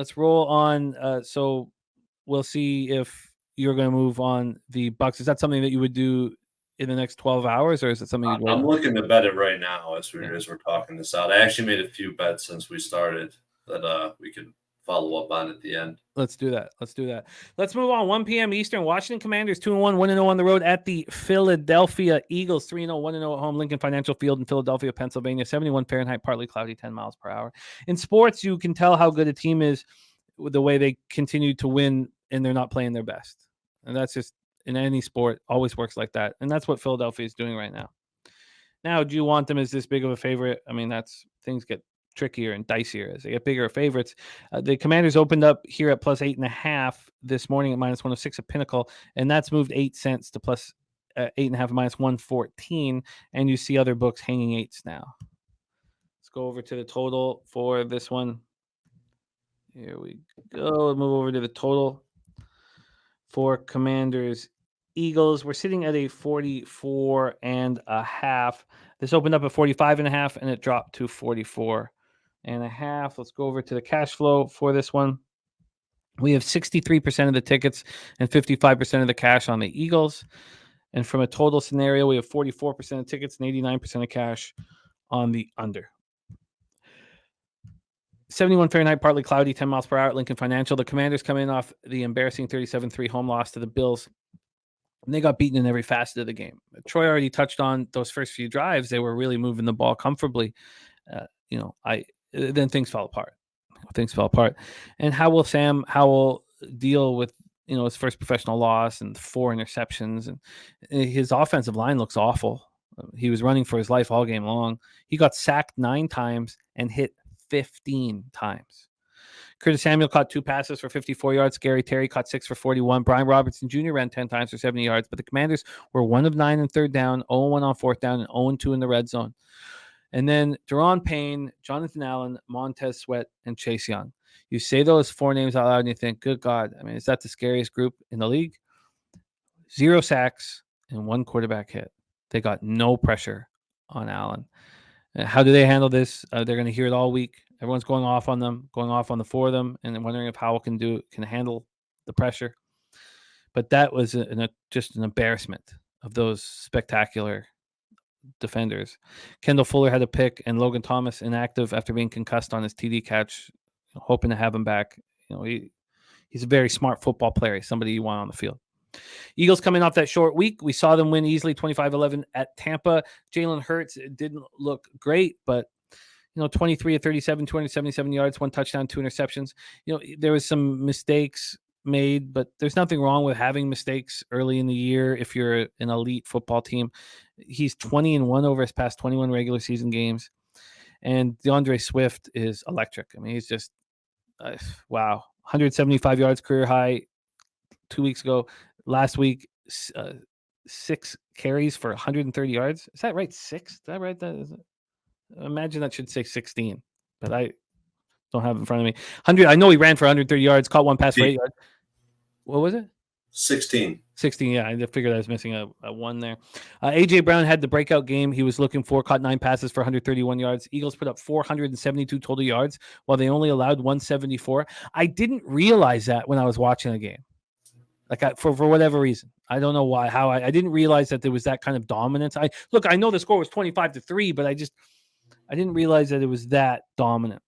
let's roll on. So we'll see if you're going to move on the Bucks. Is that something that you would do in the next 12 hours, or is it something you'd wait I'm on? looking to bet it right now as Yeah. we're talking this out. I actually made a few bets since we started that we could follow up on at the end. Let's do that. Let's move on. 1 p.m. Eastern. Washington Commanders 2-1, 1-0 on the road at the Philadelphia Eagles. 3-0, 1-0 at home. Lincoln Financial Field in Philadelphia, Pennsylvania. 71 Fahrenheit, partly cloudy, 10 miles per hour. In sports, you can tell how good a team is with the way they continue to win and they're not playing their best. And that's just in any sport, always works like that. And that's what Philadelphia is doing right now. Now, do you want them as this big of a favorite? I mean, that's things get trickier and dicier as they get bigger favorites. The Commanders opened up here at plus 8.5 this morning at minus 106 at Pinnacle, and that's moved 8 cents to plus 8.5 minus 114. And you see other books hanging eights now. Let's go over to the total for this one. Here we go. Move over to the total for Commanders Eagles. We're sitting at a 44.5. This opened up at 45.5 and it dropped to 44.5. Let's go over to the cash flow for this one. We have 63% of the tickets and 55% of the cash on the Eagles. And from a total scenario, we have 44% of tickets and 89% of cash on the under. 71 Fahrenheit, partly cloudy, 10 miles per hour at Lincoln Financial. The Commanders come in off the embarrassing 37-3 home loss to the Bills. And they got beaten in every facet of the game. Troy already touched on those first few drives. They were really moving the ball comfortably. Then things fell apart. And how will Sam Howell deal with his first professional loss and 4 interceptions? And his offensive line looks awful. He was running for his life all game long. He got sacked 9 times and hit 15 times. Curtis Samuel caught 2 passes for 54 yards. Scary Terry caught 6 for 41. Brian Robertson Jr. ran 10 times for 70 yards. But the Commanders were 1 of 9 in third down, 0-1 on fourth down, and 0-2 in the red zone. And then Daron Payne, Jonathan Allen, Montez Sweat, and Chase Young. You say those 4 names out loud and you think, good God, I mean, is that the scariest group in the league? 0 sacks and 1 quarterback hit. They got no pressure on Allen. How do they handle this? They're going to hear it all week. Everyone's going off on them, going off on the 4 of them, and wondering if Howell can handle the pressure. But that was just an embarrassment of those spectacular defenders. Kendall Fuller had a pick, and Logan Thomas inactive after being concussed on his TD catch. Hoping to have him back. He's a very smart football player. He's somebody you want on the field. Eagles coming off that short week. We saw them win easily 25-11 at Tampa. Jalen Hurts didn't look great, but 23 of 37, 277 yards, 1 touchdown, 2 interceptions. There was some mistakes made, but there's nothing wrong with having mistakes early in the year if you're an elite football team. He's 20-1 over his past 21 regular season games. And DeAndre Swift is electric. I mean, he's just wow. 175 yards career high 2 weeks ago. Last week, 6 carries for 130 yards. Is that right? 6? Is that right? Imagine that should say 16, but I don't have it in front of me. 100. I know he ran for 130 yards, caught 1 pass for 8 yards. What was it? 16. Yeah. I figured I was missing a 1 there. A.J. Brown had the breakout game he was looking for, caught 9 passes for 131 yards. Eagles put up 472 total yards while they only allowed 174. I didn't realize that when I was watching the game. For whatever reason. I don't know why, I didn't realize that there was that kind of dominance. I know the score was 25-3, but I didn't realize that it was that dominant.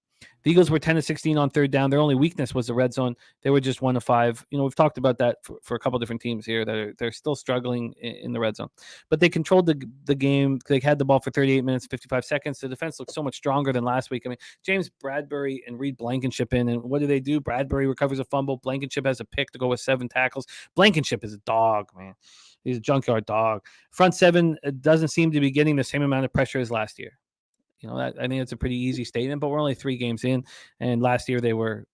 The Eagles were 10 of 16 on third down. Their only weakness was the red zone. They were just 1 of 5. We've talked about that for a couple of different teams here that they're still struggling in the red zone. But they controlled the game. They had the ball for 38 minutes, 55 seconds. The defense looked so much stronger than last week. I mean, James Bradbury and Reed Blankenship in, and what do? Bradbury recovers a fumble. Blankenship has a pick to go with 7 tackles. Blankenship is a dog, man. He's a junkyard dog. Front 7 doesn't seem to be getting the same amount of pressure as last year. I think it's a pretty easy statement, but we're only 3 games in, and last year they were,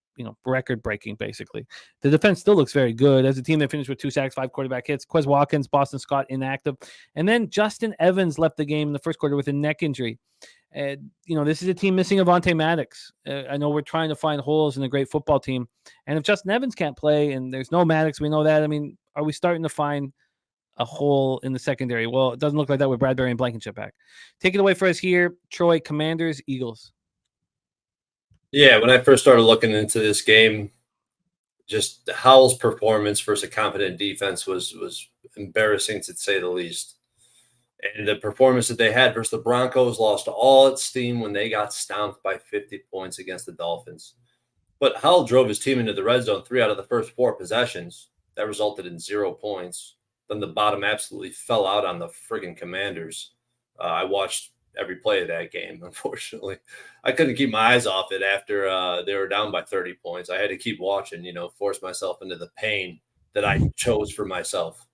record-breaking, basically. The defense still looks very good. As a team, they finished with 2 sacks, 5 quarterback hits. Quez Watkins, Boston Scott inactive. And then Justin Evans left the game in the first quarter with a neck injury. This is a team missing Avonte Maddox. I know we're trying to find holes in a great football team. And if Justin Evans can't play and there's no Maddox, we know that. I mean, are we starting to find a hole in the secondary? Well, it doesn't look like that with Bradbury and Blankenship back. Take it away for us here, Troy. Commanders, Eagles. Yeah, when I first started looking into this game, just Howell's performance versus a competent defense was embarrassing to say the least. And the performance that they had versus the Broncos lost all its steam when they got stomped by 50 points against the Dolphins. But Howell drove his team into the red zone 3 out of the first 4 possessions. That resulted in 0 points. Then the bottom absolutely fell out on the friggin' Commanders. I watched every play of that game, unfortunately. I couldn't keep my eyes off it after they were down by 30 points. I had to keep watching, force myself into the pain that I chose for myself.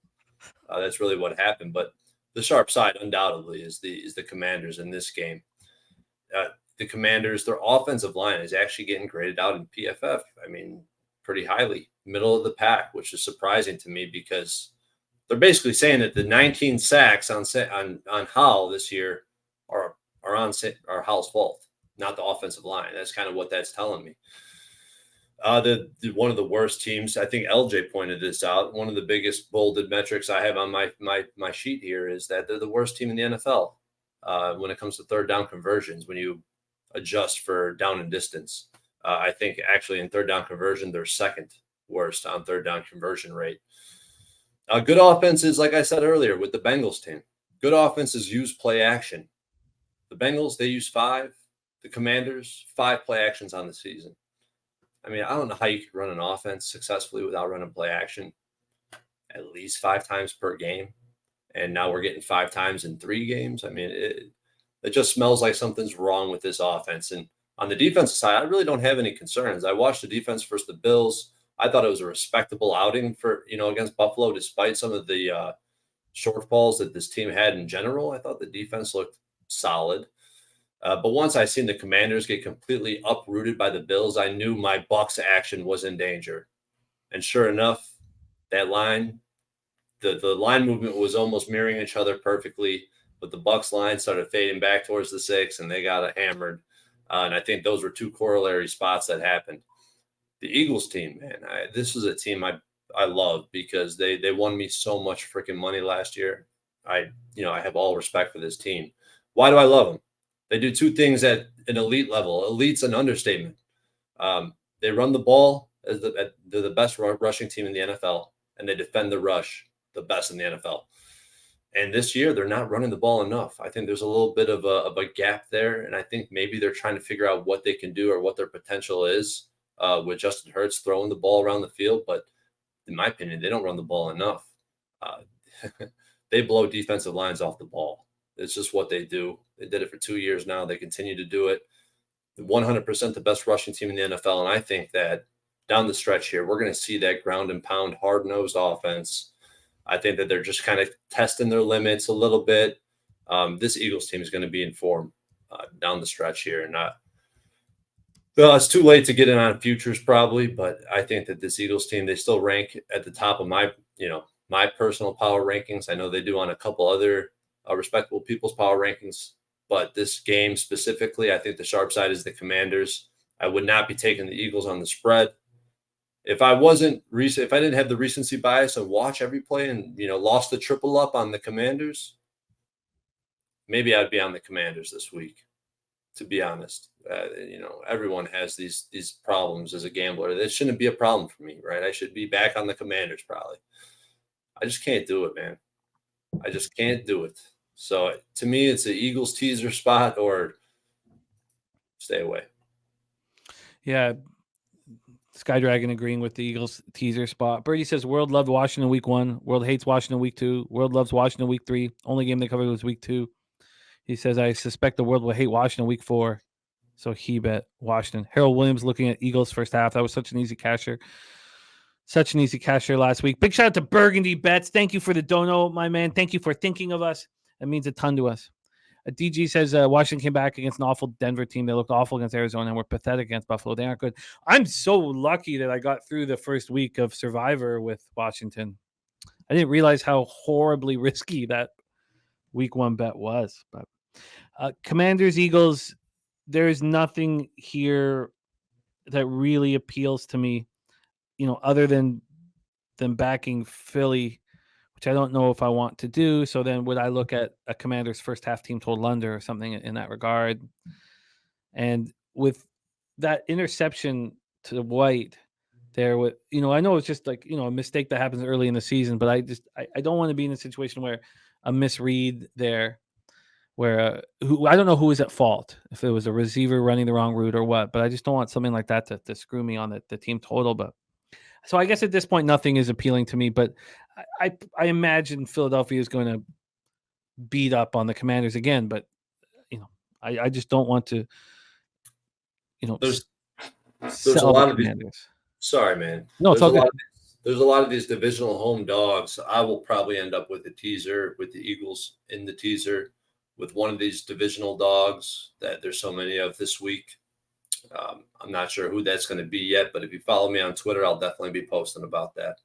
That's really what happened. But the sharp side, undoubtedly, is the Commanders in this game. The Commanders, their offensive line is actually getting graded out in PFF. I mean, pretty highly, middle of the pack, which is surprising to me because they're basically saying that the 19 sacks on Howell this year are Howell's fault, not the offensive line. That's kind of what that's telling me. The one of the worst teams. I think LJ pointed this out. One of the biggest bolded metrics I have on my sheet here is that they're the worst team in the NFL when it comes to third down conversions. When you adjust for down and distance, I think actually in third down conversion they're second worst on third down conversion rate. Good offenses, like I said earlier, with the Bengals team. Good offenses use play action. The Bengals, they use 5. The Commanders, 5 play actions on the season. I mean, I don't know how you could run an offense successfully without running play action at least 5 times per game. And now we're getting 5 times in 3 games. I mean, it just smells like something's wrong with this offense. And on the defensive side, I really don't have any concerns. I watched the defense versus the Bills. I thought it was a respectable outing for, against Buffalo, despite some of the shortfalls that this team had in general. I thought the defense looked solid. But once I seen the Commanders get completely uprooted by the Bills, I knew my Bucks action was in danger. And sure enough, that line, the line movement was almost mirroring each other perfectly. But the Bucks line started fading back towards the 6, and they got hammered. And I think those were 2 corollary spots that happened. The Eagles team, man, this is a team I love because they won me so much freaking money last year. I have all respect for this team. Why do I love them? They do 2 things at an elite level. Elite's an understatement. They run the ball they're the best rushing team in the NFL, and they defend the rush the best in the NFL. And this year, they're not running the ball enough. I think there's a little bit of a gap there, and I think maybe they're trying to figure out what they can do or what their potential is with Justin Hurts throwing the ball around the field. But in my opinion, they don't run the ball enough. Uh, they blow defensive lines off the ball. It's just what they do. They did it for 2 years now. They continue to do it. 100% the best rushing team in the NFL. And I think that down the stretch here, we're going to see that ground and pound, hard nosed offense. I think that they're just kind of testing their limits a little bit. This Eagles team is going to be in form down the stretch here. And well, it's too late to get in on futures probably, but I think that this Eagles team, they still rank at the top of my personal power rankings. I know they do on a couple other respectable people's power rankings, but this game specifically, I think the sharp side is the Commanders. I would not be taking the Eagles on the spread. If I didn't have the recency bias and watch every play and lost the triple up on the Commanders, maybe I'd be on the Commanders this week. To be honest, everyone has these problems as a gambler. It shouldn't be a problem for me, right? I should be back on the Commanders probably. I just can't do it, man. I just can't do it. So to me, it's an Eagles teaser spot or stay away. Yeah. Sky Dragon agreeing with the Eagles teaser spot. Birdie says World loved Washington week 1. World hates Washington week 2. World loves Washington week 3. Only game they covered was week 2. He says, I suspect the world will hate Washington week 4. So he bet Washington. Harold Williams looking at Eagles first half. That was such an easy casher. Such an easy casher last week. Big shout out to Burgundy Bets. Thank you for the dono, my man. Thank you for thinking of us. That means a ton to us. DG says Washington came back against an awful Denver team. They looked awful against Arizona and were pathetic against Buffalo. They aren't good. I'm so lucky that I got through the first week of Survivor with Washington. I didn't realize how horribly risky that week 1 bet was. But Commanders, Eagles, there's nothing here that really appeals to me, other than backing Philly, which I don't know if I want to do. So then would I look at a Commander's first half team total under or something in that regard? And with that interception to White there with, I know it's just like, a mistake that happens early in the season, but I don't want to be in a situation where a misread there where who I don't know who is at fault, if it was a receiver running the wrong route or what, but I just don't want something like that to screw me on the team total. But so I guess at this point nothing is appealing to me, but I imagine Philadelphia is going to beat up on the Commanders again, but you know, I just don't want to, you know, There's there's a sell the lot of these. Commanders. Sorry, man. No, it's all good. There's a lot of these divisional home dogs. I will probably end up with a teaser with the Eagles in the teaser with one of these divisional dogs that there's so many of this week. I'm not sure who that's going to be yet, but if you follow me on Twitter, I'll definitely be posting about that.